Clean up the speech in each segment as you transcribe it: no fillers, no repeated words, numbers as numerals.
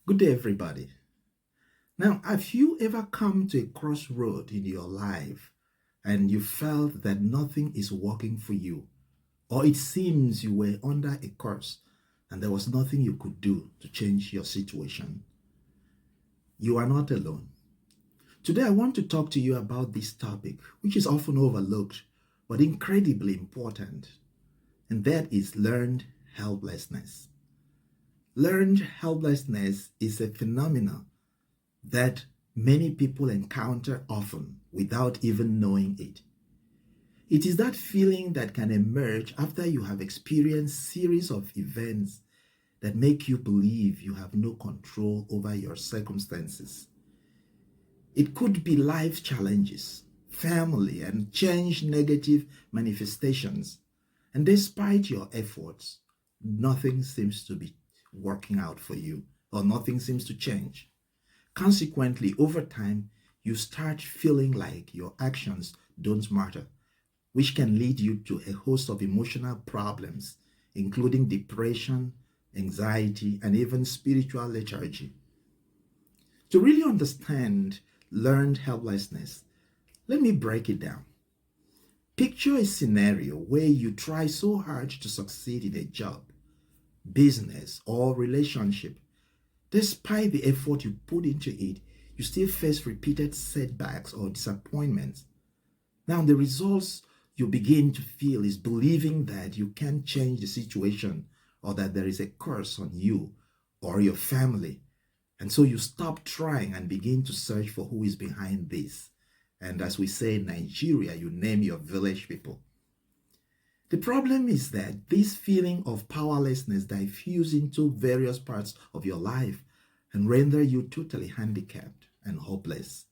Good day, everybody. Now, have you ever come to a crossroad in your life and you felt that nothing is working for you, or it seems you were under a curse and there was nothing you could do to change your situation? You are not alone. Today, I want to talk to you about this topic, which is often overlooked but incredibly important, and that is learned helplessness. Learned helplessness is a phenomenon that many people encounter often without even knowing it. It is that feeling that can emerge after you have experienced series of events that make you believe you have no control over your circumstances. It could be life challenges, family, and change negative manifestations. And despite your efforts, nothing seems to be working out for you, or nothing seems to change. Consequently, over time, you start feeling like your actions don't matter, which can lead you to a host of emotional problems, including depression, anxiety, and even spiritual lethargy. To really understand learned helplessness, let me break it down. Picture a scenario where you try so hard to succeed in a job, business, or relationship. Despite the effort you put into it, you still face repeated setbacks or disappointments. Now, the results you begin to feel is believing that you can't change the situation or that there is a curse on you or your family. And so you stop trying and begin to search for who is behind this. And as we say in Nigeria, you name your village people. The problem is that this feeling of powerlessness diffuses into various parts of your life and render you totally handicapped and hopeless.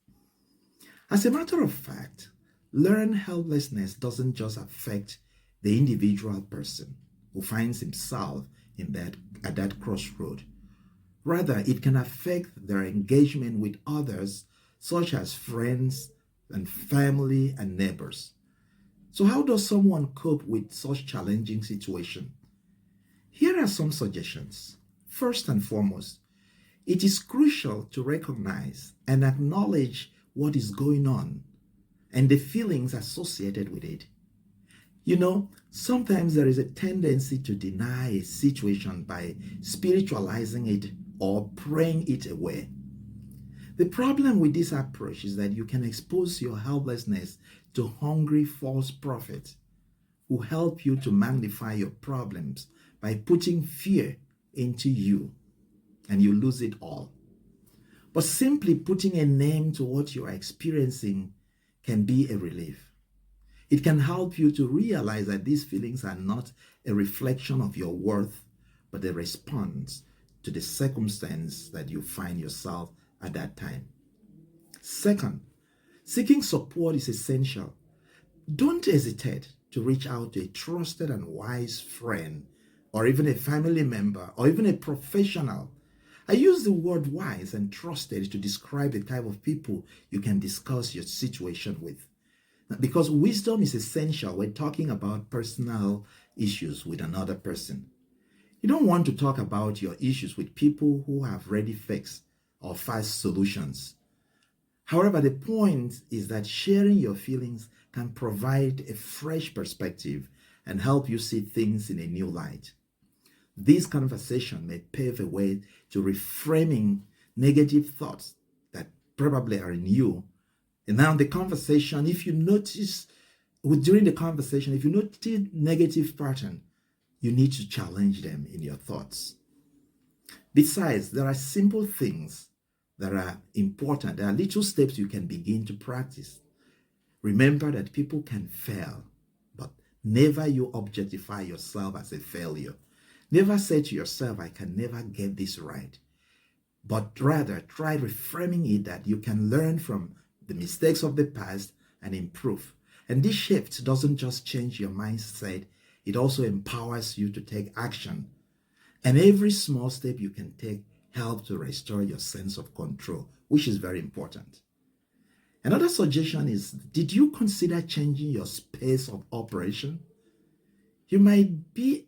As a matter of fact, learned helplessness doesn't just affect the individual person who finds himself at that crossroad. Rather, it can affect their engagement with others, such as friends and family and neighbors. So how does someone cope with such challenging situation? Here are some suggestions. First and foremost, it is crucial to recognize and acknowledge what is going on and the feelings associated with it. Sometimes there is a tendency to deny a situation by spiritualizing it or praying it away. The problem with this approach is that you can expose your helplessness to hungry false prophets who help you to magnify your problems by putting fear into you, and you lose it all. But simply putting a name to what you are experiencing can be a relief. It can help you to realize that these feelings are not a reflection of your worth, but a response to the circumstance that you find yourself at that time. Second, seeking support is essential. Don't hesitate to reach out to a trusted and wise friend, or even a family member, or even a professional. I use the word wise and trusted to describe the type of people you can discuss your situation with. Because wisdom is essential when talking about personal issues with another person. You don't want to talk about your issues with people who have ready fix or fast solutions. However, the point is that sharing your feelings can provide a fresh perspective and help you see things in a new light. This conversation may pave a way to reframing negative thoughts that probably are in you. And now the conversation, if you notice, during the conversation, if you notice negative pattern, you need to challenge them in your thoughts. Besides, there are simple things that are important. There are little steps you can begin to practice. Remember that people can fail, but never you objectify yourself as a failure. Never say to yourself, I can never get this right. But rather try reframing it that you can learn from the mistakes of the past and improve. And this shift doesn't just change your mindset, it also empowers you to take action. And every small step you can take helps to restore your sense of control, which is very important. Another suggestion is, did you consider changing your space of operation? It might be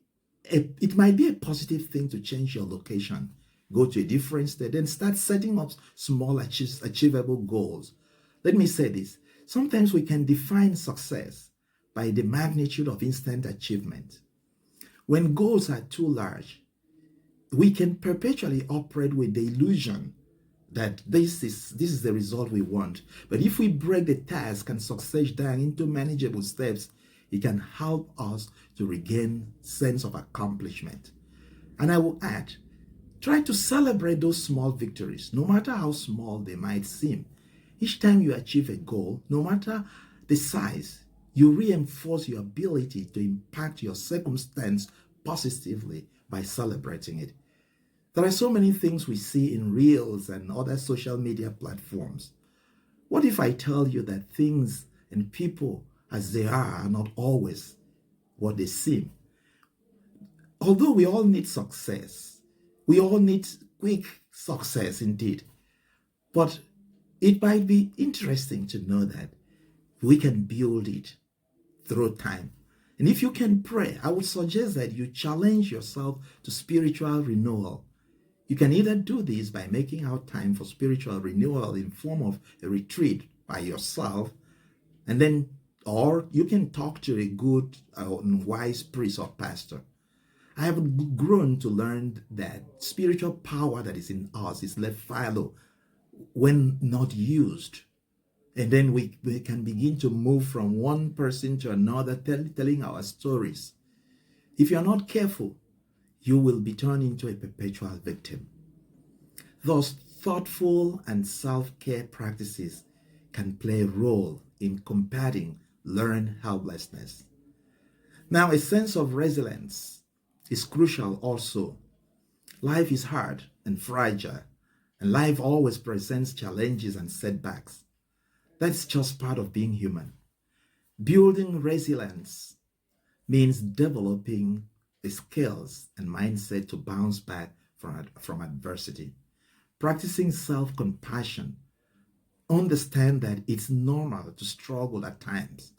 a positive thing to change your location. go to a different state, then start setting up small achievable goals. Let me say this. Sometimes we can define success by the magnitude of instant achievement. When goals are too large, we can perpetually operate with the illusion that this is the result we want. But if we break the task and success down into manageable steps, it can help us to regain sense of accomplishment. And I will add, try to celebrate those small victories, no matter how small they might seem. Each time you achieve a goal, no matter the size, you reinforce your ability to impact your circumstance positively by celebrating it. There are so many things we see in reels and other social media platforms. What if I tell you that things and people as they are not always what they seem? Although we all need success, we all need quick success indeed, but it might be interesting to know that we can build it through time. And if you can pray, I would suggest that you challenge yourself to spiritual renewal. You can either do this by making out time for spiritual renewal in form of a retreat by yourself, and then, or you can talk to a good and wise priest or pastor. I have grown to learn that spiritual power that is in us is left fallow when not used. And then we can begin to move from one person to another, telling our stories. If you're not careful, you will be turned into a perpetual victim. Thus, thoughtful and self-care practices can play a role in combating learned helplessness. Now, a sense of resilience is crucial also. Life is hard and fragile, and life always presents challenges and setbacks. That's just part of being human. Building resilience means developing the skills and mindset to bounce back from adversity. Practicing self-compassion. Understand that it's normal to struggle at times,